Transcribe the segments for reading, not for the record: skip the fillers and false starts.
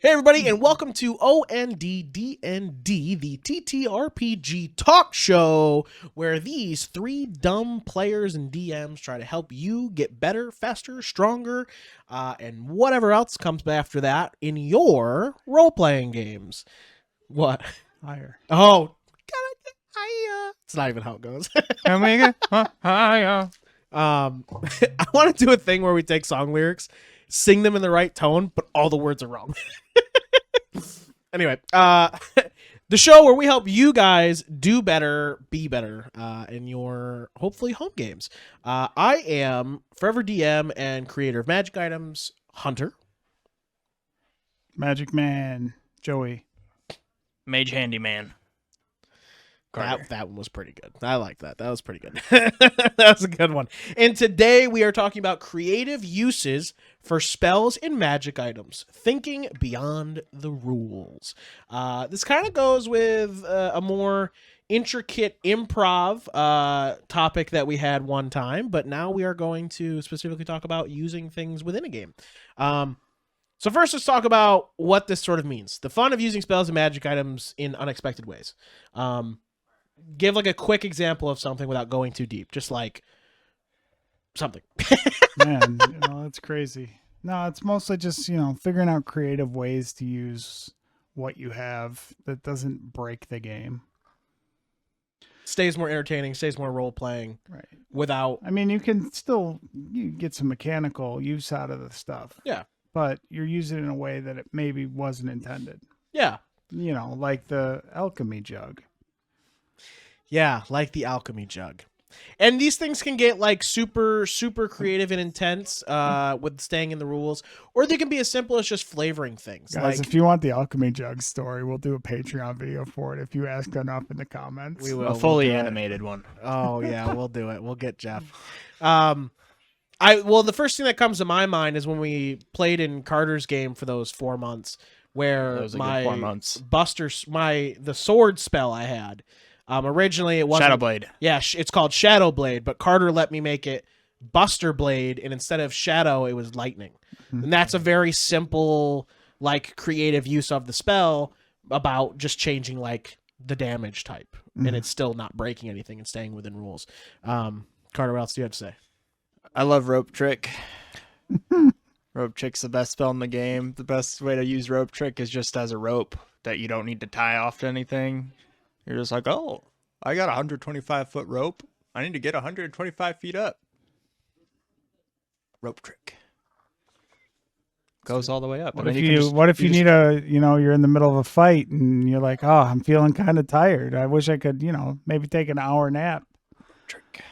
Hey everybody, and welcome to OND DND, the TTRPG talk show, where these three dumb players and DMs try to help you get better, faster, stronger, and whatever else comes after that in your role-playing games. What? Higher. Oh, it's not even how it goes. Omega. Higher. I want to do a thing where we take song lyrics, sing them in the right tone, but all the words are wrong. Anyway, the show where we help you guys do better, be better in your hopefully home games. I am Forever DM and creator of Magic Items, Hunter. Magic Man. Joey. Mage Handyman. That one was pretty good. I like that. That was pretty good. That was a good one. And today we are talking about creative uses for spells and magic items, thinking beyond the rules. This kind of goes with a more intricate improv topic that we had one time, but now we are going to specifically talk about using things within a game. So first, let's talk about what this sort of means. The fun of using spells and magic items in unexpected ways. Give like a quick example of something without going too deep, just like something. Man, that's crazy. No, it's mostly just, figuring out creative ways to use what you have that doesn't break the game. Stays more entertaining, stays more role playing. Right. Without, I mean, you can still get some mechanical use out of the stuff. Yeah. But you're using it in a way that it maybe wasn't intended. Yeah. Like the alchemy jug. Yeah, like the alchemy jug. And these things can get like super, super creative and intense with staying in the rules, or they can be as simple as just flavoring things. Guys, if you want the alchemy jug story, we'll do a Patreon video for it if you ask enough in the comments. We will. A fully animated one. Oh yeah, we'll do it. We'll get Jeff. The first thing that comes to my mind is when we played in Carter's game for those 4 months, where my 4 months. the sword spell I had. Originally it wasn't Shadow Blade. Yeah, it's called Shadow Blade, but Carter let me make it Buster Blade, and instead of shadow, it was lightning. Mm-hmm. And that's a very simple, like, creative use of the spell about just changing like the damage type, and it's still not breaking anything and staying within rules. Carter, what else do you have to say? I love Rope Trick. Rope Trick's the best spell in the game. The best way to use Rope Trick is just as a rope that you don't need to tie off to anything. You're just like, oh, I got a 125-foot rope. I need to get 125 feet up. Rope Trick. Goes all the way up. What if you need you're in the middle of a fight and you're like, oh, I'm feeling kind of tired. I wish I could, maybe take an hour nap. Trick.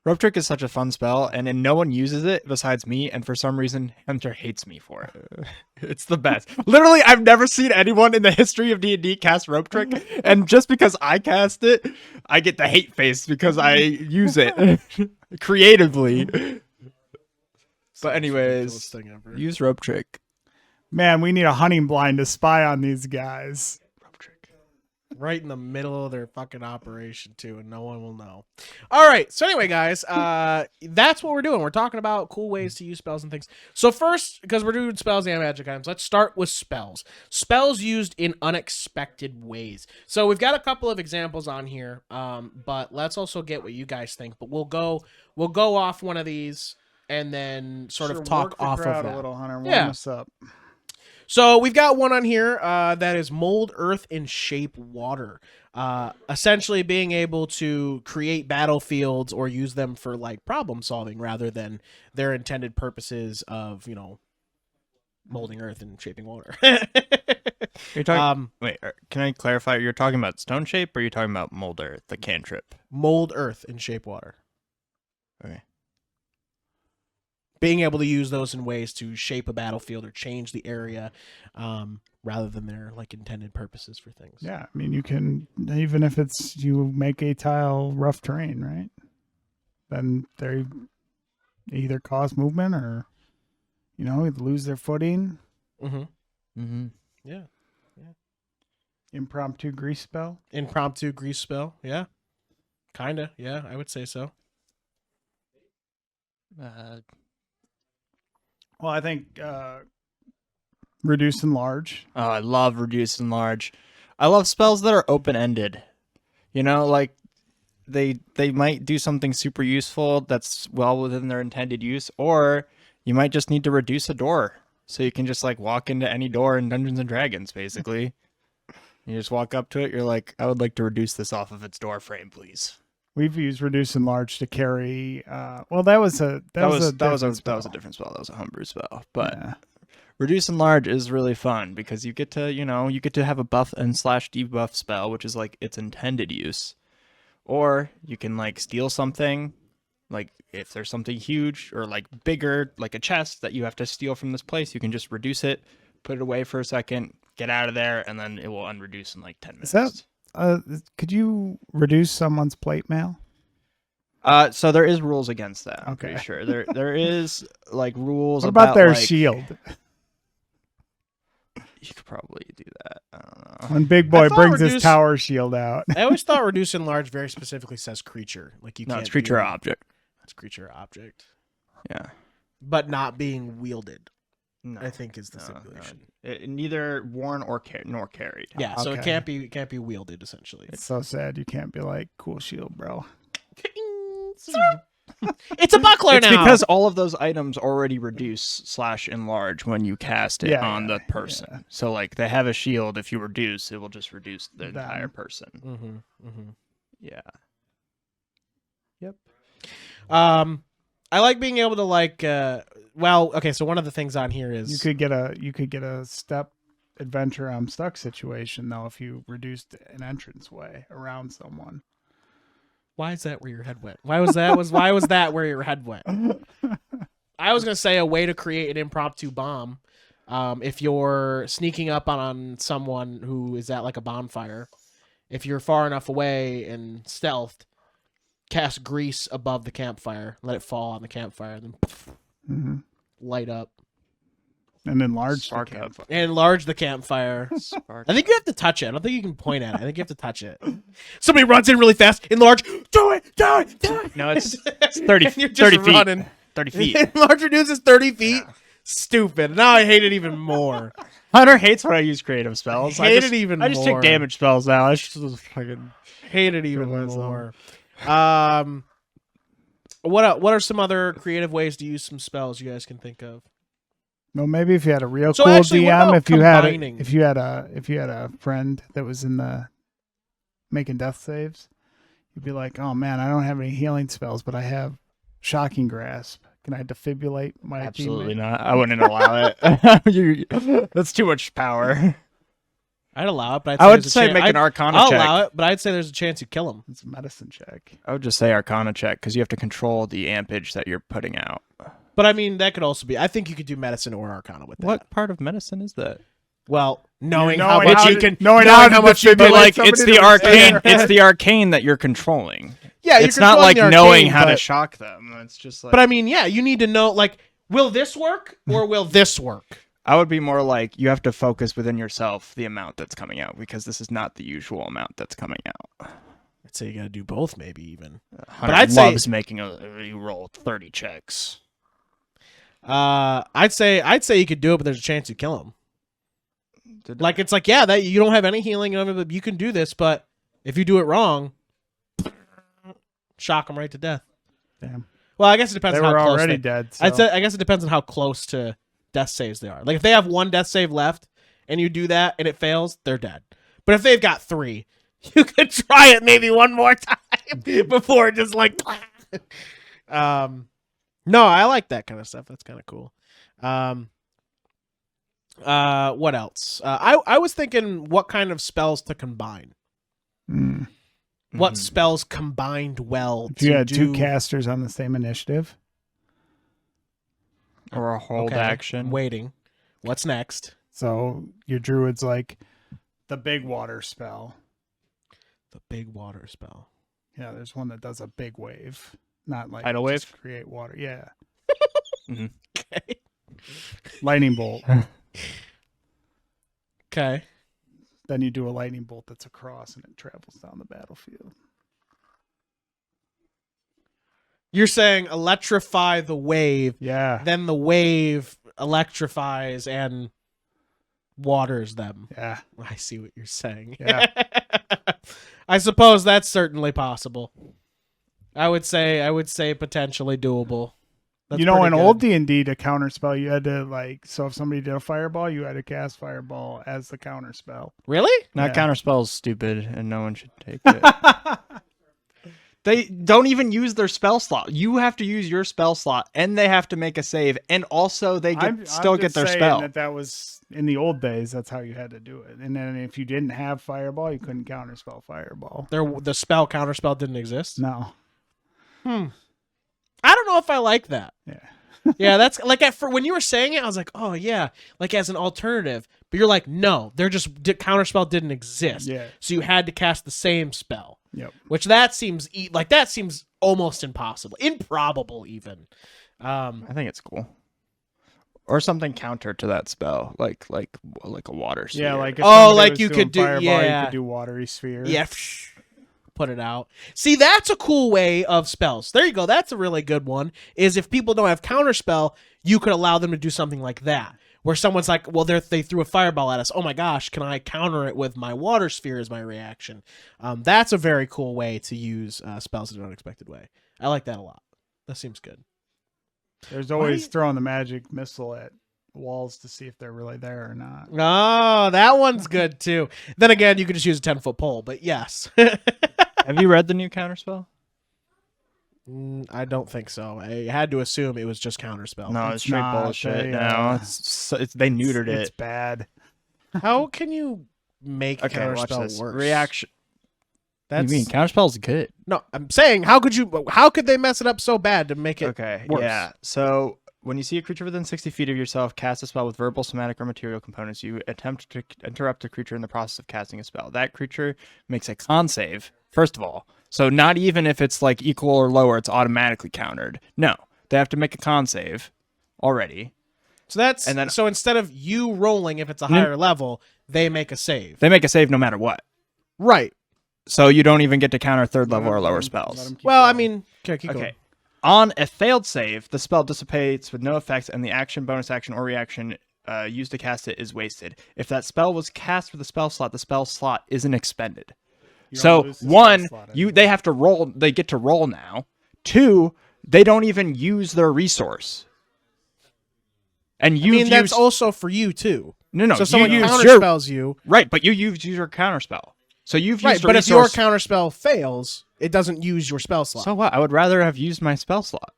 Rope Trick is such a fun spell, and no one uses it besides me, and for some reason, Hunter hates me for it. It's the best. Literally, I've never seen anyone in the history of D&D cast Rope Trick, and just because I cast it, I get the hate face because I use it creatively. But anyways, use Rope Trick. Man, we need a hunting blind to spy on these guys. Right in the middle of their fucking operation too, and no one will know. All right, so anyway, guys, that's what we're doing. We're talking about cool ways to use spells and things. So first, because we're doing spells and magic items, let's start with spells. Spells used in unexpected ways. So we've got a couple of examples on here, but let's also get what you guys think. But we'll go off one of these and then sort of talk off of that. A little, Hunter. Warm us up. So we've got one on here that is mold earth and shape water. Essentially being able to create battlefields or use them for like problem solving rather than their intended purposes of, molding earth and shaping water. You're talking, wait, can I clarify? You're talking about stone shape or are you talking about mold earth, the cantrip? Mold earth and shape water. Okay. Being able to use those in ways to shape a battlefield or change the area rather than their like intended purposes for things. Yeah, I mean, you can, even if it's you make a tile rough terrain, right? Then they either cause movement or, lose their footing. Mm-hmm. Mm-hmm. Yeah. Impromptu grease spell. Yeah. Kinda. Yeah, I would say so. Well, I think Reduce and large. Oh, I love reduce and large. I love spells that are open-ended. You know, like they might do something super useful that's well within their intended use, or you might just need to reduce a door. So you can just like walk into any door in Dungeons and Dragons, basically. You just walk up to it, you're like, I would like to reduce this off of its door frame, please. We've used reduce and large to carry. Well, that was a different spell. That was a different spell. That was a homebrew spell. But Yeah. reduce and large is really fun because you get to, you get to have a buff and / debuff spell, which is like its intended use. Or you can like steal something, like if there's something huge or like bigger, like a chest that you have to steal from this place, you can just reduce it, put it away for a second, get out of there, and then it will unreduce in like 10 minutes. Is that, could you reduce someone's plate mail? So there is rules against that. I'm Okay. pretty sure there is like rules. What about their like, shield? You could probably do that. I don't know. When Big Boy I thought brings his reduce- tower shield out. I always thought reduce and large very specifically says creature. Like you No, can't. it's creature or wield- object. It's creature or object, Yeah. but not being wielded. No, I think is the no. stipulation. Neither worn or nor carried. Yeah, so it Okay. can't be wielded essentially. It's so sad. You can't be like, cool shield, bro. It's a buckler It's now. because all of those items already reduce / enlarge when you cast it Yeah, on yeah, the person. yeah. So like they have a shield. If you reduce, it will just reduce the Them. entire person. Mm-hmm. Yeah. I like being able to like. Well, okay. So one of the things on here is You could get a step adventure I'm stuck situation though if you reduced an entranceway around someone. why is that where your head went? Why was that where your head went? I was gonna say a way to create an impromptu bomb. If you're sneaking up on someone who is at like a bonfire, if you're far enough away and stealthed, cast grease above the campfire, let it fall on the campfire, and then Mm-hmm. light up And enlarge the Spark camp. up. and enlarge the campfire. Spark. I think you have to touch it. I don't think you can point at it. I think you have to touch it. Somebody runs in really fast, enlarge, do it. No, it's 30, And you're 30 just feet. running. 30 feet. Enlarge reduces 30 feet. Yeah. Stupid. Now I hate it even more. Hunter hates when I use creative spells. I hate it even I just more. take damage spells now. I just fucking. Hate it even Good ones, more. What are some other creative ways to use some spells you guys can think of? Well, maybe if you had a real So cool actually, what DM, about if you had combining? if you had a friend that was in the making death saves, you'd be like, "Oh man, I don't have any healing spells, but I have shocking grasp. Can I defibrillate my Absolutely teammate?" not. I wouldn't allow it. That's too much power. I'd allow it, but I'd I would there's a say chan- make an I'd- Arcana I'll check. allow it, but I'd say there's a chance you kill him. It's a medicine check. I would just say Arcana check because you have to control the ampage that you're putting out. But I mean, that could also be. I think you could do medicine or Arcana with that. What part of medicine is that? Well, knowing Knowing how much how you to- can, knowing knowing how how to much you defibrillate can, But like somebody it's to the the arcane. center. It's the arcane that you're controlling. yeah, you're It's not controlling like the knowing arcane, how to but- shock them. It's just like. But I mean, yeah, you need to know. Like, will this work or will this work? I would be more like you have to focus within yourself the amount that's coming out because this is not the usual amount that's coming out. I'd say you got to do both, maybe even. Hunter I'd say- loves making you roll 30 checks. I'd say you could do it, but there's a chance you kill him. Like it's like, yeah, that you don't have any healing, you can do this, but if you do it wrong, shock him right to death. Damn. Well, I guess it depends They on how were close already they- dead. So. I'd say, I guess it depends on how close to death saves they are. Like if they have one death save left and you do that and it fails, they're dead. But if they've got 3, you could try it maybe one more time before just like. No, I like that kind of stuff. That's kind of cool. What else? I was thinking what kind of spells to combine. Mm. What spells combined well If you to had do 2 casters on the same initiative, Or a hold Okay, action. I'm waiting. What's next? so your druid's like the big water spell. The big water spell. Yeah, there's one that does a big wave, not like Tidal just wave? create water. Yeah, Okay. lightning bolt. Okay. Then you do a lightning bolt that's across and it travels down the battlefield. You're saying electrify the wave, Yeah, then the wave electrifies and waters them. Yeah. I see what you're saying. Yeah. I suppose that's certainly possible. I would say potentially doable. That's you know, pretty in good. old D&D to counterspell, you had to like, so if somebody did a fireball, you had to cast fireball as the counterspell. Really? Not Yeah. counterspell is stupid, and no one should take it. They don't even use their spell slot. You have to use your spell slot, and they have to make a save, and also they still get their spell. That was in the old days. That's how you had to do it. And then if you didn't have fireball, you couldn't counterspell fireball. The spell counterspell didn't exist. No. I don't know if I like that. Yeah. Yeah, that's like for when you were saying it, I was like, oh yeah, like as an alternative. But you're like, no, they're just counterspell didn't exist. Yeah. So you had to cast the same spell. Yep. Which seems almost impossible, improbable even. I think it's cool. Or something counter to that spell, like a water sphere. Yeah, like if Oh, somebody like was you doing could do- fireball, yeah. you could do watery sphere. Yeah, put it out. See, that's a cool way of spells. There you go. That's a really good one. Is if people don't have counterspell, you could allow them to do something like that. Where someone's like, well, they threw a fireball at us. Oh my gosh, can I counter it with my water sphere as my reaction? That's a very cool way to use spells in an unexpected way. I like that a lot. That seems good. There's always throwing the magic missile at walls to see if they're really there or not. Oh, that one's good too. Then again, you could just use a 10-foot pole, but yes. Have you read the new counterspell? I don't think so. I had to assume it was just counterspell. No, it's straight not. bullshit. They, They neutered It's it. bad. How can you make Okay, watch counterspell this. worse? Reaction. That's You mean counterspell's good? no. I'm saying how could they mess it up so bad to make it Okay, worse? yeah. So when you see a creature within 60 feet of yourself cast a spell with verbal, somatic, or material components, you attempt to interrupt the creature in the process of casting a spell. That creature makes a con save, first of all. So not even if it's like equal or lower, it's automatically countered. No, they have to make a con save already. So that's And then- so instead of you rolling if it's a higher level, they make a save. They make a save no matter what. Right. So you don't even get to counter third level or lower spells. Well, I mean, okay, keep going. Okay. On a failed save, the spell dissipates with no effects, and the action, bonus action, or reaction used to cast it is wasted. If that spell was cast with the spell slot isn't expended. You don't So lose the spell one, slot they have to roll. They get to roll now. Two, they don't even use their resource. And you that's also for you too. no. So You someone use counterspells you. right, but you use your counterspell. So you've Right, used a but if your resource. counterspell fails, it doesn't use your spell slot. So what? I would rather have used my spell slot.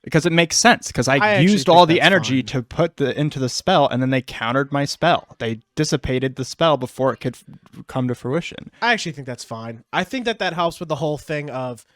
Because it makes sense. Because I actually used think all the that's energy fine. to put into the spell, and then they countered my spell. They dissipated the spell before it could come to fruition. I actually think that's fine. I think that helps with the whole thing of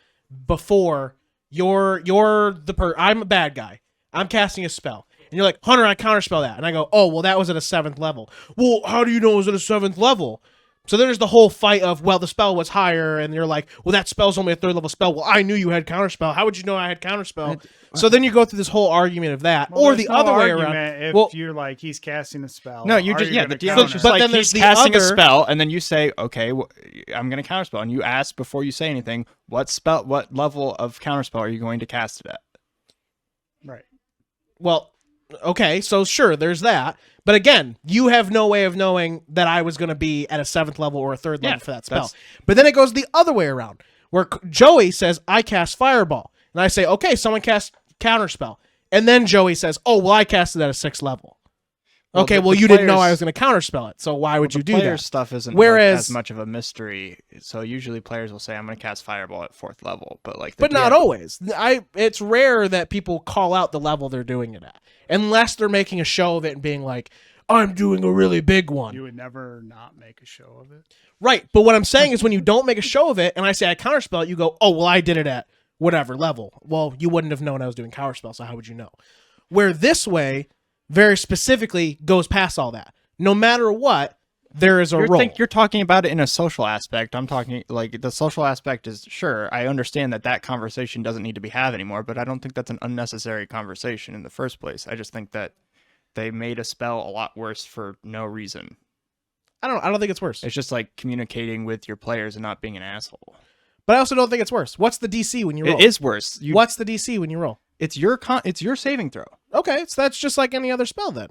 before I'm a bad guy. I'm casting a spell. And you're like, Hunter, I counterspell that. And I go, oh, well, that was at a 7th level. Well, how do you know it was at a 7th level? So there's the whole fight of, well, the spell was higher, and you're like, well, that spell's only a 3rd level spell. Well, I knew you had counterspell. How would you know I had counterspell? So then you go through this whole argument of that, Well, or there's the no other way argument around. If Well, you're like he's casting a spell. No, you are just gonna the DM counter? is just But like then he's there's the casting a other- spell, and then you say, okay, I'm going to counterspell, and you ask before you say anything, what level of counterspell are you going to cast it at? Right. well, okay, so sure, there's that. But again, you have no way of knowing that I was going to be at a 7th level or a 3rd level Yeah, for that spell. that's- But then it goes the other way around, where Joey says, I cast Fireball. And I say, okay, someone cast Counterspell. And then Joey says, oh, well, I cast it at a 6th level. Well, Okay, the well, you didn't know I players- was going to Counterspell it, so why would you do Player that? stuff isn't Whereas- as much of a mystery. So usually players will say, I'm going to cast Fireball at 4th level. But like, the But not DM always. It's rare that people call out the level they're doing it at. Unless they're making a show of it and being like, I'm doing a really big one. You would never not make a show of it. Right, but what I'm saying is when you don't make a show of it and I say I counterspell it, you go, oh, well, I did it at whatever level. Well, you wouldn't have known I was doing counterspell, so how would you know? Where this way, very specifically, goes past all that. No matter what, there is a roll. You're talking about it in a social aspect. I'm talking like the social aspect is sure. I understand that conversation doesn't need to be had anymore, but I don't think that's an unnecessary conversation in the first place. I just think that they made a spell a lot worse for no reason. I don't think it's worse. It's just like communicating with your players and not being an asshole. But I also don't think it's worse. What's the DC when you roll? It is worse. What's the DC when you roll? It's your saving throw. Okay, so that's just like any other spell then.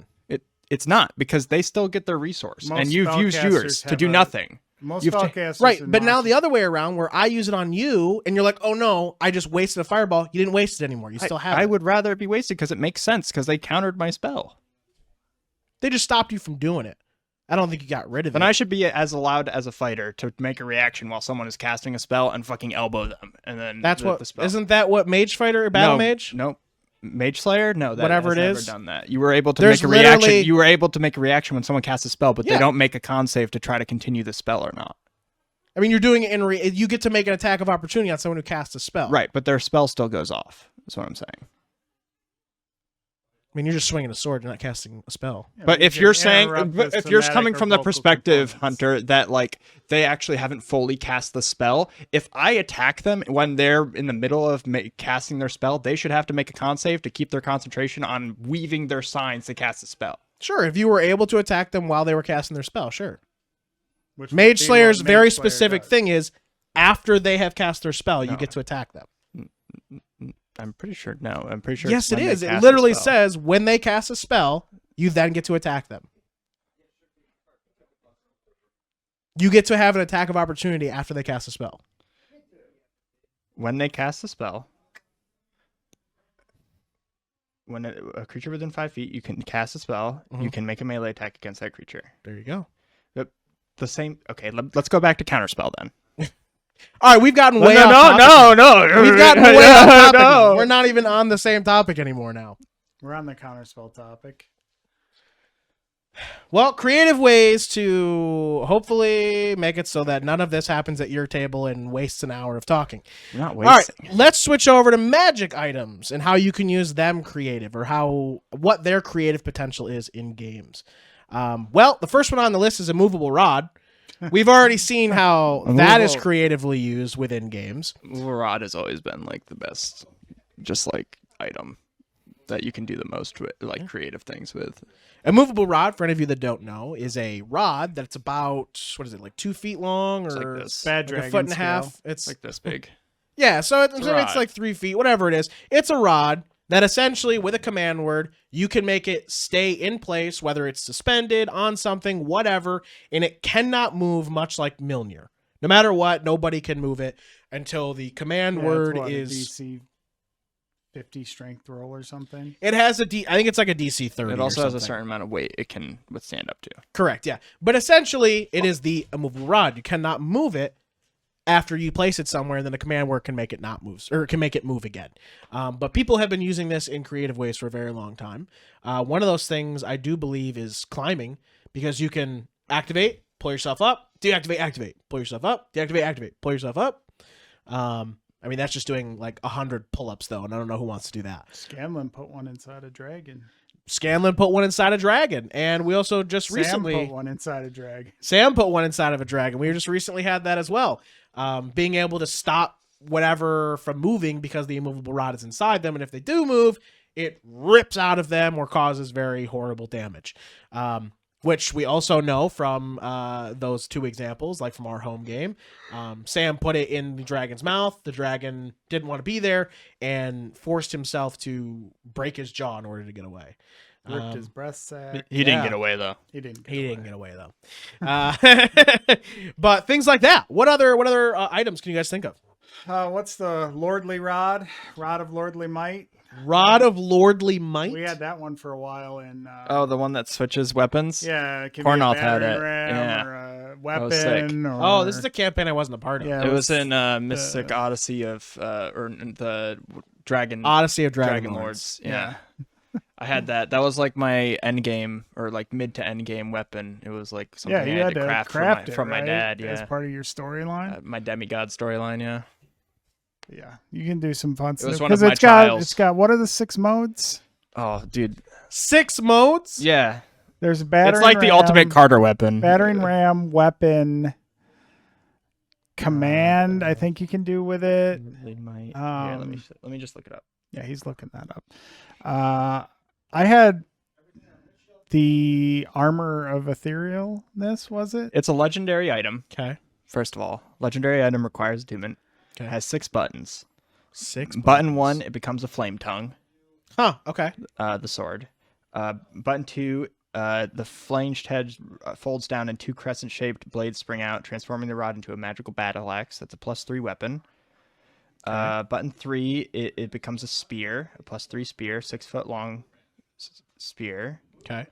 It's not, because they still get their resource, Most and you've used yours spellcasters to do have nothing. Most You've ta- spellcasters Right, and but now the monsters- other way around, where I use it on you, and you're like, "Oh no, I just wasted a fireball." You didn't waste it anymore. You still have it. I would rather it be wasted because it makes sense, because they countered my spell. They just stopped you from doing it. I don't think you got rid of Then it. I should be as allowed as a fighter to make a reaction while someone is casting a spell and fucking elbow them, and then That's the what. spell. Isn't that what Mage Fighter or Battle No, Mage? Nope. Mage Slayer? No, that Whatever has it never is. done that. You were able to There's make a reaction. literally- You were able to make a reaction when someone casts a spell, but Yeah. they don't make a con save to try to continue the spell or not. I mean, you're doing it in. You get to make an attack of opportunity on someone who casts a spell. Right, but their spell still goes off. That's what I'm saying. I mean, you're just swinging a sword. You're not casting a spell. Yeah, But you if can you're saying, interrupt but the if you're somatic coming or from the vocal perspective, components. Hunter, that like they actually haven't fully cast the spell, if I attack them when they're in the middle of casting their spell, they should have to make a con save to keep their concentration on weaving their signs to cast the spell. Sure, if you were able to attack them while they were casting their spell, sure. Which would Mage be Slayer's what very Mage Slayer specific does. thing is after they have cast their spell, you No. get to attack them. I'm pretty sure. No, I'm pretty sure. Yes, it's it when they is. It cast the literally spell. says when they cast a spell, you then get to attack them. You get to have an attack of opportunity after they cast a spell. When they cast the spell, when a creature within 5 feet, you can cast a spell. You Mhm. can make a melee attack against that creature. There you go. The same. Okay, let's go back to counterspell then. All right, we've gotten way no, off topic. no. We've gotten way off topic. No. We're not even on the same topic anymore now. We're on the counterspell topic. Well, creative ways to hopefully make it so that none of this happens at your table and wastes an hour of talking. You're not All right, wasting. let's switch over to magic items and how you can use them creative, or what their creative potential is in games. Well, the first one on the list is a movable rod. We've already seen how that is movable- creatively used within games. Rod has always been like the best, just like item that you can do the most with, like creative things with. A movable rod, for any of you that don't know, is a rod that's about, what is it, like 2 feet long, It's like or this. Bad like a dragon foot and a scale. half? It's Like this big. yeah, so it's a rod. like 3 feet, whatever it is. It's a rod that essentially, with a command word, you can make it stay in place, whether it's suspended on something, whatever, and it cannot move, much like Mjolnir. No matter what, nobody can move it until the command Yeah, word it's what, a is. DC 50 strength roll or something. It has I think it's like a DC 30. It also or has a something. certain amount of weight it can withstand up to. Correct, yeah. But essentially, it is the immovable rod. You cannot move it after you place it somewhere, and then the command word can make it not move, or can make it move again. But people have been using this in creative ways for a very long time. One of those things I do believe is climbing, because you can activate, pull yourself up, deactivate, activate, pull yourself up, deactivate, activate, pull yourself up. I mean, that's just doing like 100 pull-ups, though, and I don't know who wants to do that. Scanlan put one inside a dragon. Scanlan put one inside a dragon, and we also just recently... Sam put one inside a dragon. Sam put one inside of a dragon. We just recently had that as well. Being able to stop whatever from moving because the immovable rod is inside them, and if they do move, it rips out of them or causes very horrible damage. Which we also know from those two examples, like from our home game. Sam put it in the dragon's mouth. The dragon didn't want to be there and forced himself to break his jaw in order to get away. Ripped his breast sack. He didn't Yeah. get away though. He didn't. He didn't get away though. But things like that. What other items can you guys think of? What's the lordly rod? Rod of lordly might. Rod of Lordly Might. We had that one for a while in. Oh, the one that switches weapons? Yeah, it can Cornwall be a had battering it. ram Yeah. or a That was sick. weapon. Or, Oh, this is a campaign I wasn't a part of. Yeah, It was in Mystic Odyssey of, or the Dragon Odyssey of Dragon, Dragon Lords. Lords. Yeah. I had that. That was like my end game, or like mid to end game weapon. It was like something Yeah, you I had to craft craft it, from my right? dad. As Yeah. part of your storyline. My demigod storyline. Yeah. Yeah, you can do some fun stuff was one of because my it's got trials. it's got what are the 6 modes? Oh, dude. 6 modes? Yeah. There's battering. It's like the ram, ultimate Carter weapon. battering ram, weapon, command. I think you can do with it. They might. Here, Um, let me just look it up. Yeah, he's looking that up. I had the armor of etherealness. Was it? It's a legendary item. Okay. First of all, legendary item requires attunement. Okay. It has 6 buttons. 6 Button 1, it becomes a flame tongue. Huh, okay. The sword. Button 2, The flanged head folds down and 2 crescent-shaped blades spring out, transforming the rod into a magical battle axe. That's a +3 weapon. Button 3, it becomes a spear, a +3 spear, 6 foot long spear. Okay.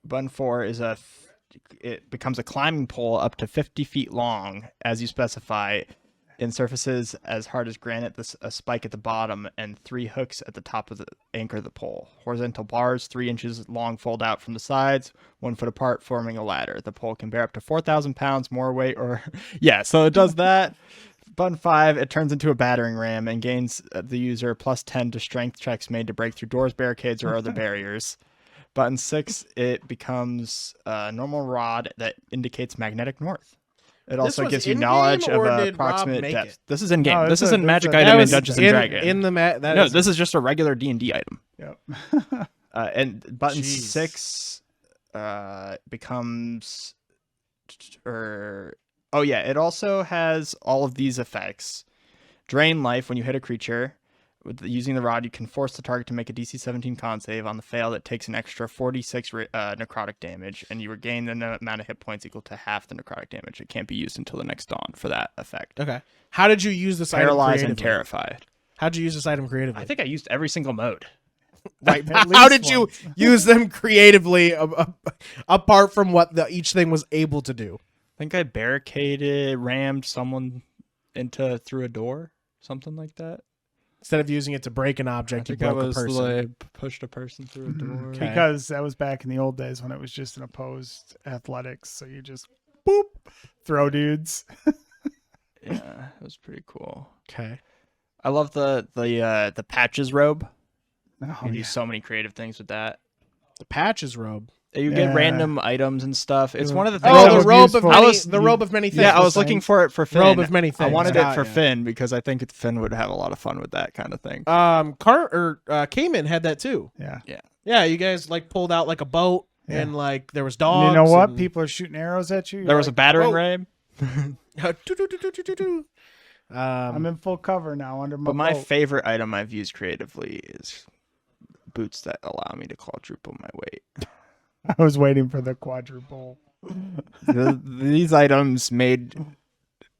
Button 4 is it becomes a climbing pole up to 50 feet long, as you specify. In surfaces as hard as granite, a spike at the bottom, and 3 hooks at the top of the anchor the pole. Horizontal bars, 3 inches long, fold out from the sides, 1 foot apart, forming a ladder. The pole can bear up to 4,000 pounds more weight, or yeah, so it does that. Button 5, it turns into a battering ram and gains the user +10 to strength checks made to break through doors, barricades, or other barriers. Button 6, it becomes a normal rod that indicates magnetic north. It also gives you knowledge of approximate depth. This is in game. No, this isn't magic item in Dungeons and Dragons. No, this is just a regular D&D item. Yep. And button Jeez. 6 becomes, oh yeah, it also has all of these effects. Drain life when you hit a creature. Using the rod, you can force the target to make a DC 17 con save. On the fail, that takes an extra 46 necrotic damage, and you regain the amount of hit points equal to half the necrotic damage. It can't be used until the next dawn for that effect. Okay. How did you use this Paralyzed item and terrified. How did you use this item creatively? I think I used every single mode. Right. At How least did you once. use them creatively apart from what each thing was able to do? I think I barricaded, rammed someone through a door, something like that. Instead of using it to break an object, you broke a person. Like, pushed a person through a door. Okay. Because that was back in the old days when it was just an opposed athletics. So you just boop throw dudes. Yeah, it was pretty cool. Okay. I love the patches robe. Oh, You do yeah. so many creative things with that. The patches robe. You Yeah. get random items and stuff. It's one of the things. Oh, that the was robe of useful. many, was- the robe of many things. Yeah, I was thing. looking for it for Finn. Robe of many I things. wanted Ah, it for yeah. Finn because I think Finn would have a lot of fun with that kind of thing. Cayman had that too. Yeah. Yeah, you guys like pulled out like a boat Yeah. and like there was And dogs. you know what? and- People are shooting arrows at you. There was a battering whoa. ram. Do-do-do-do-do-do-do. I'm in full cover now under my But my boat. favorite item I've used creatively is boots that allow me to quadruple my weight. I was waiting for the quadruple. These items made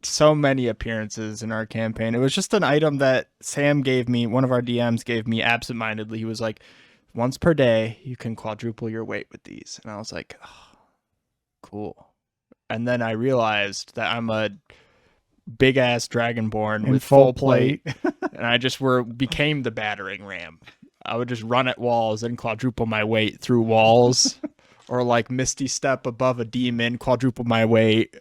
so many appearances in our campaign. It was just an item that Sam gave me, one of our DMs gave me absentmindedly. He was like, once per day, you can quadruple your weight with these. And I was like, oh, cool. And then I realized that I'm a big ass dragonborn In with full full plate. And I just became the battering ram. I would just run at walls and quadruple my weight through walls. Or like Misty Step above a demon, quadruple my weight.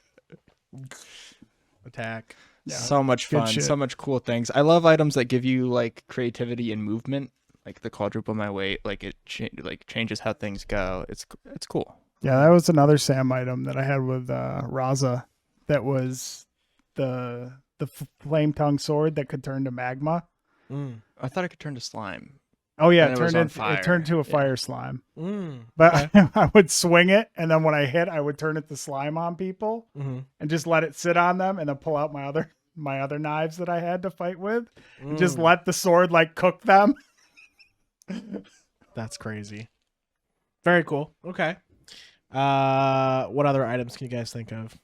Attack. Yeah, So much good fun, shit. so much cool things. I love items that give you like creativity and movement, like the quadruple my weight. Like it changes how things go. It's cool. Yeah, that was another Sam item that I had with Raza. That was the flame tongue sword that could turn to magma. Mm. I thought I could turn to slime. Oh yeah, And it was on fire. it turned to a Yeah. fire slime. Mm. But I would swing it, and then when I hit, I would turn it to slime on people, Mm-hmm. and just let it sit on them, and then pull out my other knives that I had to fight with, and just Mm. let the sword like cook them. That's crazy. Very cool. Okay. What other items can you guys think of?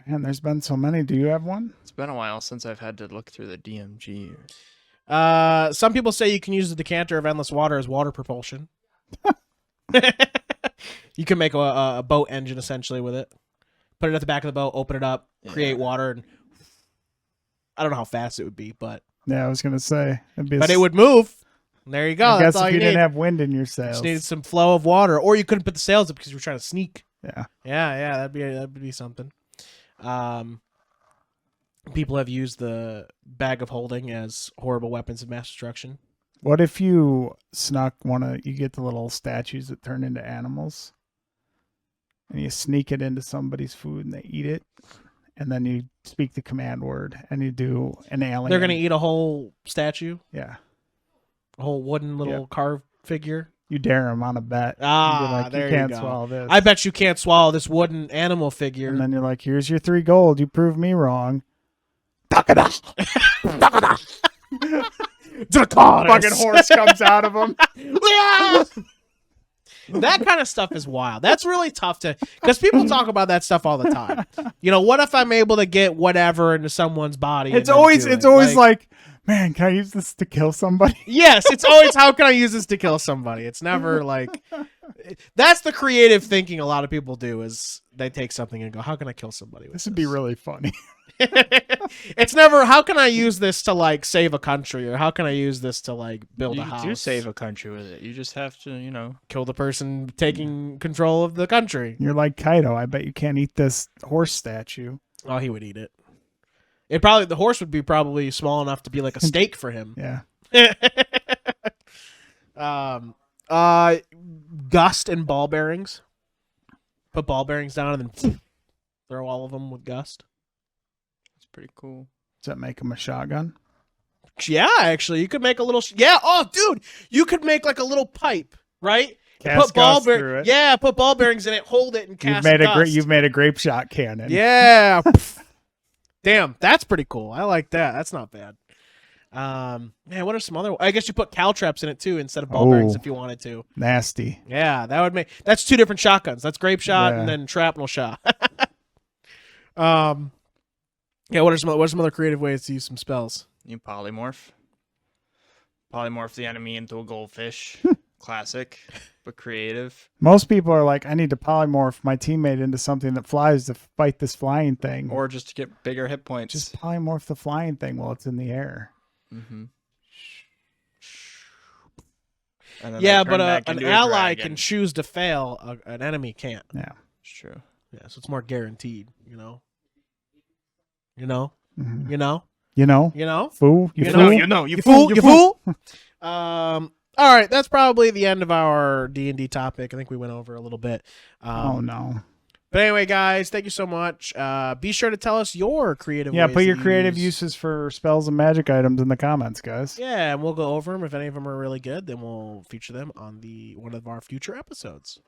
Man, there's been so many. Do you have one? It's been a while since I've had to look through the DMG. Some people say you can use the decanter of endless water as water propulsion. You can make a boat engine essentially with it. Put it at the back of the boat, open it up, create water, and I don't know how fast it would be, but Yeah, I was gonna say. it would move. And there you go. I That's guess all if you you need. didn't have wind in your Just sails. needed some flow of water, or you couldn't put the sails up because you were trying to sneak. Yeah. Yeah, that'd be something. People have used the bag of holding as horrible weapons of mass destruction. What if you snuck you get the little statues that turn into animals, and you sneak it into somebody's food and they eat it, and then you speak the command word and you do an alien. They're gonna eat a whole statue, Yeah. a whole wooden little carved figure. You dare them on a bet. Ah, You'd be like, there you you can't go. swallow this. I bet you can't swallow this wooden animal figure. And then you're like, here's your 3 gold. You proved me wrong. Dracarys. Fucking horse comes out of him. That kind of stuff is wild. That's really tough to, because people talk about that stuff all the time. You know, what if I'm able to get whatever into someone's body? It's always like, man, can I use this to kill somebody? Yes, it's always, how can I use this to kill somebody? It's never like, that's the creative thinking a lot of people do, is they take something and go, how can I kill somebody with This would be really funny. It's never, how can I use this to like save a country, or how can I use this to like build a house? You do save a country with it. You just have to, you know, kill the person taking control of the country. You're like Kaido. I bet you can't eat this horse statue. Oh, he would eat it. The horse would be probably small enough to be like a steak for him. Yeah. Gust and ball bearings. Put ball bearings down and then throw all of them with gust. it's pretty cool. Does that make him a shotgun? Yeah, actually, you could make a little. Oh, dude, you could make like a little pipe, right? Cast gust through it. Yeah, put ball bearings in it. Hold it and cast. You've made a grape shot cannon. Yeah. Damn, that's pretty cool. I like that. That's not bad. Man, what are some other? I guess you put caltrops in it too instead of ball bearings if you wanted to. Nasty. Yeah, that would make. That's two different shotguns. That's grape shot and then shrapnel shot. Yeah. What are some other creative ways to use some spells? You polymorph the enemy into a goldfish. Classic, but creative. Most people are like, I need to polymorph my teammate into something that flies to fight this flying thing. Or just to get bigger hit points. Just polymorph the flying thing while it's in the air. Mm-hmm. Yeah, but an ally can choose to fail. An enemy can't. Yeah, it's true. Yeah, so it's more guaranteed. You know. Fool. You fool. All right, that's probably the end of our D&D topic. I think we went over a little bit. Oh no. But anyway, guys, thank you so much. Be sure to tell us your creative. Yeah, ways put your to creative use. uses for spells and magic items in the comments, guys. Yeah, and we'll go over them. If any of them are really good, then we'll feature them on one of our future episodes.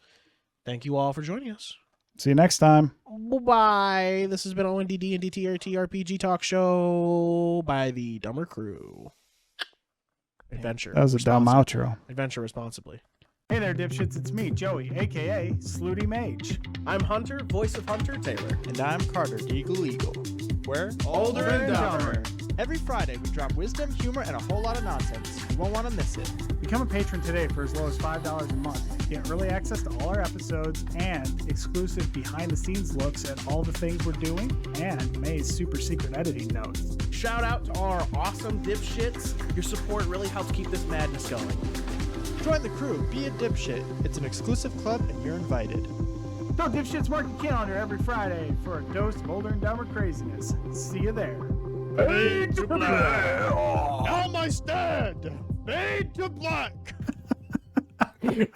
Thank you all for joining us. See you next time. Bye-bye. This has been OND D&D TRT RPG Talk Show by the Dumber Crew. Adventure. That was a dumb outro. Adventure responsibly. Hey there, dipshits. It's me, Joey, a.k.a. Slooty Mage. I'm Hunter, voice of Hunter Taylor. And I'm Carter, Eagle Eagle. We're Older and Dumber. Every Friday, we drop wisdom, humor, and a whole lot of nonsense. You won't want to miss it. Become a patron today for as low as $5 a month. Get early access to all our episodes and exclusive behind-the-scenes looks at all the things we're doing and May's super secret editing notes. Shout out to our awesome dipshits. Your support really helps keep this madness going. Join the crew. Be a dipshit. It's an exclusive club, and you're invited. Go Dipshits mark your calendar every Friday for a dose of older and dumber craziness. See you there. Fade to black. Now my stand. Fade to black.